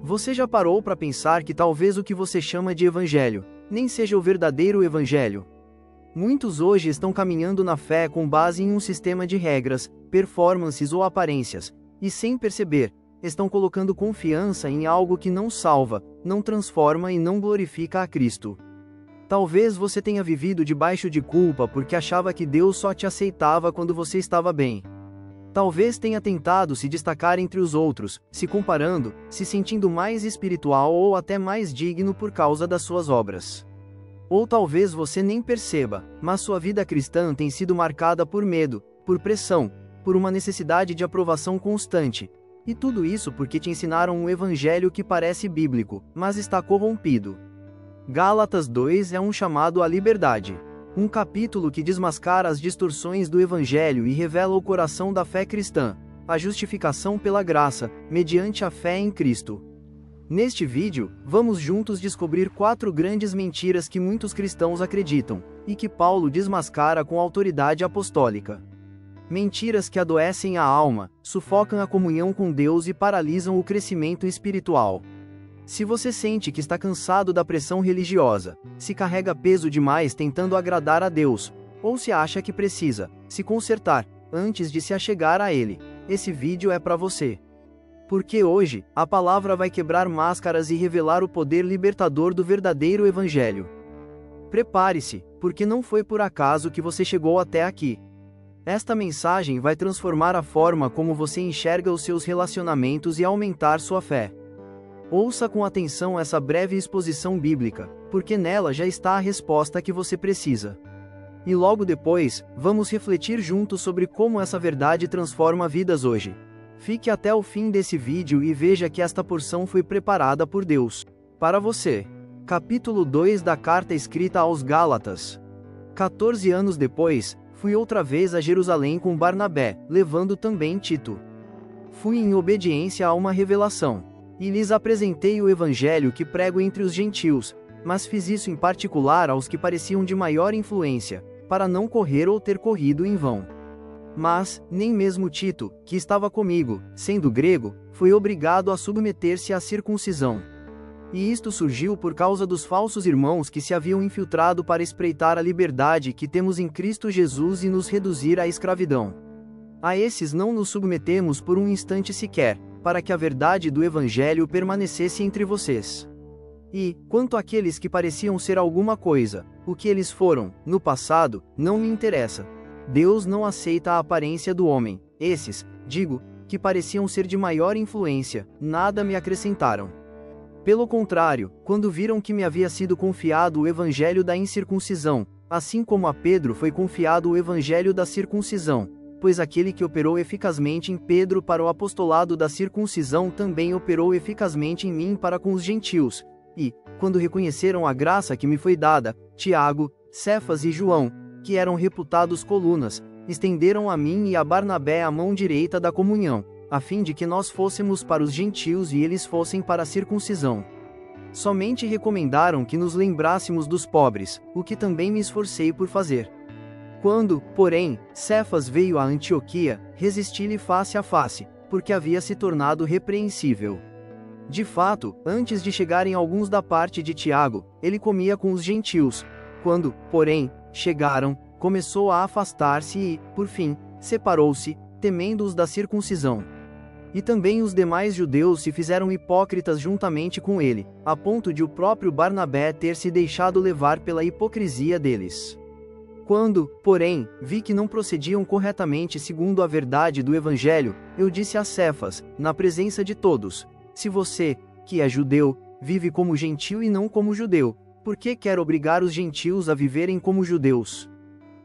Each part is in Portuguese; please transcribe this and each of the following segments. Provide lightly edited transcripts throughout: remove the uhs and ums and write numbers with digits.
Você já parou para pensar que talvez o que você chama de evangelho nem seja o verdadeiro evangelho? Muitos hoje estão caminhando na fé com base em um sistema de regras, performances ou aparências, e sem perceber, estão colocando confiança em algo que não salva, não transforma e não glorifica a Cristo. Talvez você tenha vivido debaixo de culpa porque achava que Deus só te aceitava quando você estava bem. Talvez tenha tentado se destacar entre os outros, se comparando, se sentindo mais espiritual ou até mais digno por causa das suas obras. Ou talvez você nem perceba, mas sua vida cristã tem sido marcada por medo, por pressão, por uma necessidade de aprovação constante. E tudo isso porque te ensinaram um evangelho que parece bíblico, mas está corrompido. Gálatas 2 é um chamado à liberdade. Um capítulo que desmascara as distorções do evangelho e revela o coração da fé cristã, a justificação pela graça, mediante a fé em Cristo. Neste vídeo, vamos juntos descobrir 4 grandes mentiras que muitos cristãos acreditam, e que Paulo desmascara com autoridade apostólica. Mentiras que adoecem a alma, sufocam a comunhão com Deus e paralisam o crescimento espiritual. Se você sente que está cansado da pressão religiosa, se carrega peso demais tentando agradar a Deus, ou se acha que precisa se consertar antes de se achegar a Ele, esse vídeo é para você. Porque hoje, a palavra vai quebrar máscaras e revelar o poder libertador do verdadeiro Evangelho. Prepare-se, porque não foi por acaso que você chegou até aqui. Esta mensagem vai transformar a forma como você enxerga os seus relacionamentos e aumentar sua fé. Ouça com atenção essa breve exposição bíblica, porque nela já está a resposta que você precisa. E logo depois, vamos refletir juntos sobre como essa verdade transforma vidas hoje. Fique até o fim desse vídeo e veja que esta porção foi preparada por Deus para você. Capítulo 2 da carta escrita aos Gálatas. 14 anos depois, fui outra vez a Jerusalém com Barnabé, levando também Tito. Fui em obediência a uma revelação. E lhes apresentei o evangelho que prego entre os gentios, mas fiz isso em particular aos que pareciam de maior influência, para não correr ou ter corrido em vão. Mas, nem mesmo Tito, que estava comigo, sendo grego, foi obrigado a submeter-se à circuncisão. E isto surgiu por causa dos falsos irmãos que se haviam infiltrado para espreitar a liberdade que temos em Cristo Jesus e nos reduzir à escravidão. A esses não nos submetemos por um instante sequer, para que a verdade do Evangelho permanecesse entre vocês. E, quanto àqueles que pareciam ser alguma coisa, o que eles foram, no passado, não me interessa. Deus não aceita a aparência do homem. Esses, digo, que pareciam ser de maior influência, nada me acrescentaram. Pelo contrário, quando viram que me havia sido confiado o Evangelho da incircuncisão, assim como a Pedro foi confiado o Evangelho da circuncisão, pois aquele que operou eficazmente em Pedro para o apostolado da circuncisão também operou eficazmente em mim para com os gentios. E, quando reconheceram a graça que me foi dada, Tiago, Cefas e João, que eram reputados colunas, estenderam a mim e a Barnabé a mão direita da comunhão, a fim de que nós fôssemos para os gentios e eles fossem para a circuncisão. Somente recomendaram que nos lembrássemos dos pobres, o que também me esforcei por fazer. Quando, porém, Cefas veio a Antioquia, resisti-lhe face a face, porque havia se tornado repreensível. De fato, antes de chegarem alguns da parte de Tiago, ele comia com os gentios. Quando, porém, chegaram, começou a afastar-se e, por fim, separou-se, temendo os da circuncisão. E também os demais judeus se fizeram hipócritas juntamente com ele, a ponto de o próprio Barnabé ter se deixado levar pela hipocrisia deles. Quando, porém, vi que não procediam corretamente segundo a verdade do Evangelho, eu disse a Cefas, na presença de todos: se você, que é judeu, vive como gentio e não como judeu, por que quer obrigar os gentios a viverem como judeus?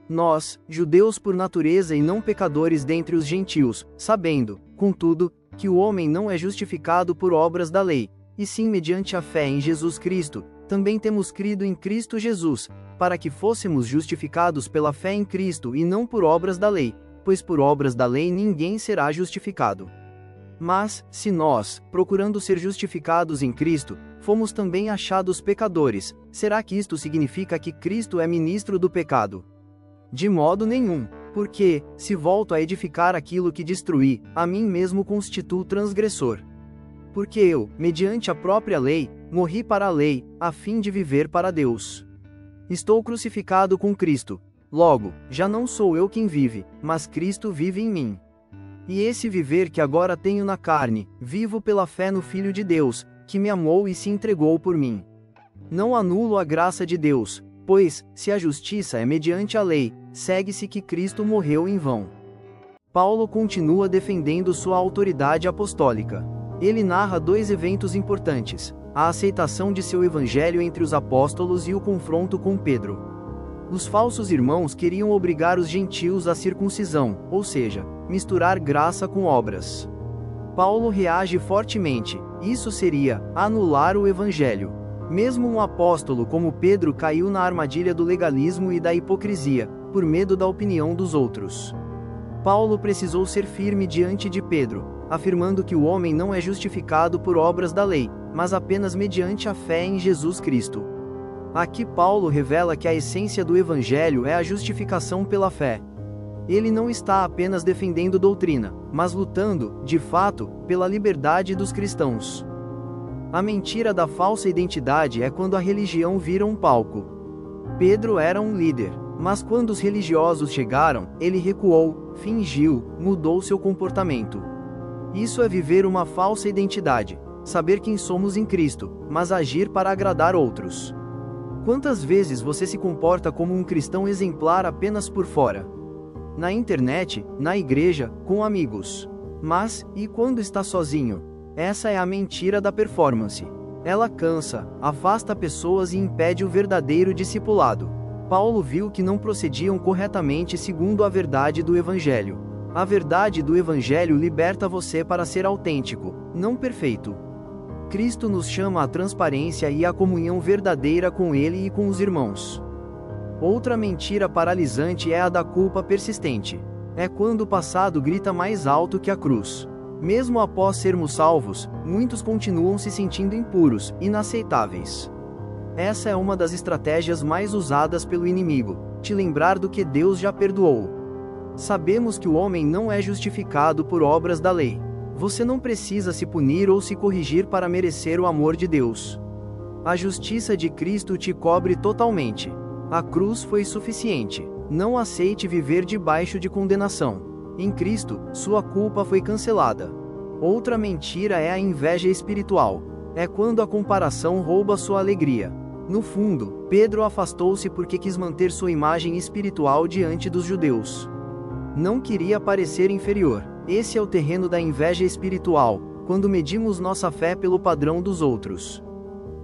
Nós, judeus por natureza e não pecadores dentre os gentios, sabendo, contudo, que o homem não é justificado por obras da lei, e sim mediante a fé em Jesus Cristo, também temos crido em Cristo Jesus, para que fôssemos justificados pela fé em Cristo e não por obras da lei, pois por obras da lei ninguém será justificado. Mas, se nós, procurando ser justificados em Cristo, fomos também achados pecadores, será que isto significa que Cristo é ministro do pecado? De modo nenhum, porque, se volto a edificar aquilo que destruí, a mim mesmo constituo transgressor. Porque eu, mediante a própria lei, morri para a lei, a fim de viver para Deus. Estou crucificado com Cristo. Logo, já não sou eu quem vive, mas Cristo vive em mim. E esse viver que agora tenho na carne, vivo pela fé no Filho de Deus, que me amou e se entregou por mim. Não anulo a graça de Deus, pois, se a justiça é mediante a lei, segue-se que Cristo morreu em vão. Paulo continua defendendo sua autoridade apostólica. Ele narra dois eventos importantes: a aceitação de seu evangelho entre os apóstolos e o confronto com Pedro. Os falsos irmãos queriam obrigar os gentios à circuncisão, ou seja, misturar graça com obras. Paulo reage fortemente: isso seria anular o evangelho. Mesmo um apóstolo como Pedro caiu na armadilha do legalismo e da hipocrisia, por medo da opinião dos outros. Paulo precisou ser firme diante de Pedro, afirmando que o homem não é justificado por obras da lei, mas apenas mediante a fé em Jesus Cristo. Aqui Paulo revela que a essência do Evangelho é a justificação pela fé. Ele não está apenas defendendo doutrina, mas lutando, de fato, pela liberdade dos cristãos. A mentira da falsa identidade é quando a religião vira um palco. Pedro era um líder, mas quando os religiosos chegaram, ele recuou, fingiu, mudou seu comportamento. Isso é viver uma falsa identidade, saber quem somos em Cristo, mas agir para agradar outros. Quantas vezes você se comporta como um cristão exemplar apenas por fora? Na internet, na igreja, com amigos. Mas, e quando está sozinho? Essa é a mentira da performance. Ela cansa, afasta pessoas e impede o verdadeiro discipulado. Paulo viu que não procediam corretamente segundo a verdade do Evangelho. A verdade do Evangelho liberta você para ser autêntico, não perfeito. Cristo nos chama à transparência e à comunhão verdadeira com Ele e com os irmãos. Outra mentira paralisante é a da culpa persistente. É quando o passado grita mais alto que a cruz. Mesmo após sermos salvos, muitos continuam se sentindo impuros, inaceitáveis. Essa é uma das estratégias mais usadas pelo inimigo, te lembrar do que Deus já perdoou. Sabemos que o homem não é justificado por obras da lei. Você não precisa se punir ou se corrigir para merecer o amor de Deus. A justiça de Cristo te cobre totalmente. A cruz foi suficiente. Não aceite viver debaixo de condenação. Em Cristo, sua culpa foi cancelada. Outra mentira é a inveja espiritual. É quando a comparação rouba sua alegria. No fundo, Pedro afastou-se porque quis manter sua imagem espiritual diante dos judeus. Não queria parecer inferior. Esse é o terreno da inveja espiritual, quando medimos nossa fé pelo padrão dos outros.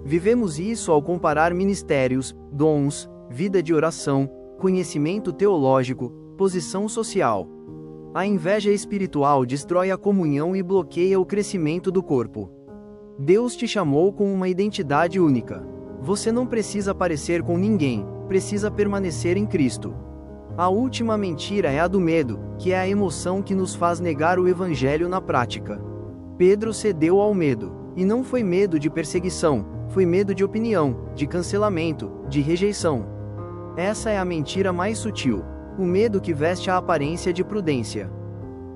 Vivemos isso ao comparar ministérios, dons, vida de oração, conhecimento teológico, posição social. A inveja espiritual destrói a comunhão e bloqueia o crescimento do corpo. Deus te chamou com uma identidade única. Você não precisa parecer com ninguém, precisa permanecer em Cristo. A última mentira é a do medo, que é a emoção que nos faz negar o Evangelho na prática. Pedro cedeu ao medo, e não foi medo de perseguição, foi medo de opinião, de cancelamento, de rejeição. Essa é a mentira mais sutil, o medo que veste a aparência de prudência.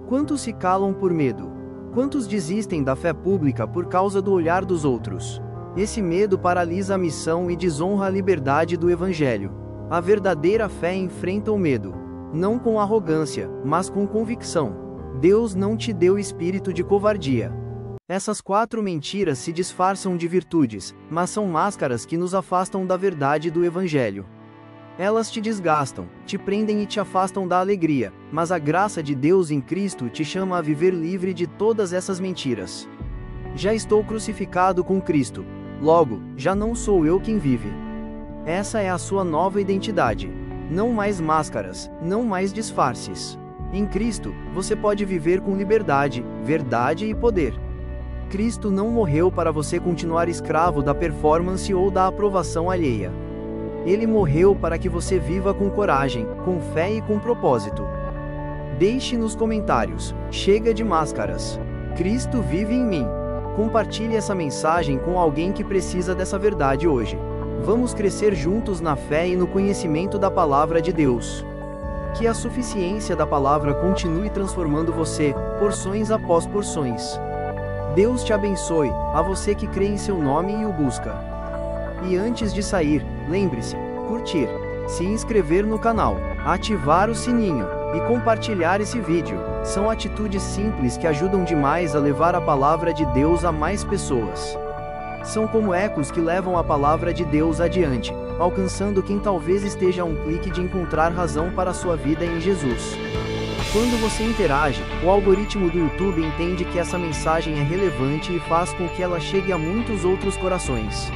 Quantos se calam por medo? Quantos desistem da fé pública por causa do olhar dos outros? Esse medo paralisa a missão e desonra a liberdade do Evangelho. A verdadeira fé enfrenta o medo, não com arrogância, mas com convicção. Deus não te deu espírito de covardia. Essas 4 mentiras se disfarçam de virtudes, mas são máscaras que nos afastam da verdade do Evangelho. Elas te desgastam, te prendem e te afastam da alegria, mas a graça de Deus em Cristo te chama a viver livre de todas essas mentiras. Já estou crucificado com Cristo. Logo, já não sou eu quem vive. Essa é a sua nova identidade. Não mais máscaras, não mais disfarces. Em Cristo, você pode viver com liberdade, verdade e poder. Cristo não morreu para você continuar escravo da performance ou da aprovação alheia. Ele morreu para que você viva com coragem, com fé e com propósito. Deixe nos comentários: chega de máscaras. Cristo vive em mim. Compartilhe essa mensagem com alguém que precisa dessa verdade hoje. Vamos crescer juntos na fé e no conhecimento da Palavra de Deus. Que a suficiência da Palavra continue transformando você, porções após porções. Deus te abençoe, a você que crê em seu nome e o busca. E antes de sair, lembre-se, curtir, se inscrever no canal, ativar o sininho e compartilhar esse vídeo. São atitudes simples que ajudam demais a levar a palavra de Deus a mais pessoas. São como ecos que levam a palavra de Deus adiante, alcançando quem talvez esteja a um clique de encontrar razão para a sua vida em Jesus. Quando você interage, o algoritmo do YouTube entende que essa mensagem é relevante e faz com que ela chegue a muitos outros corações.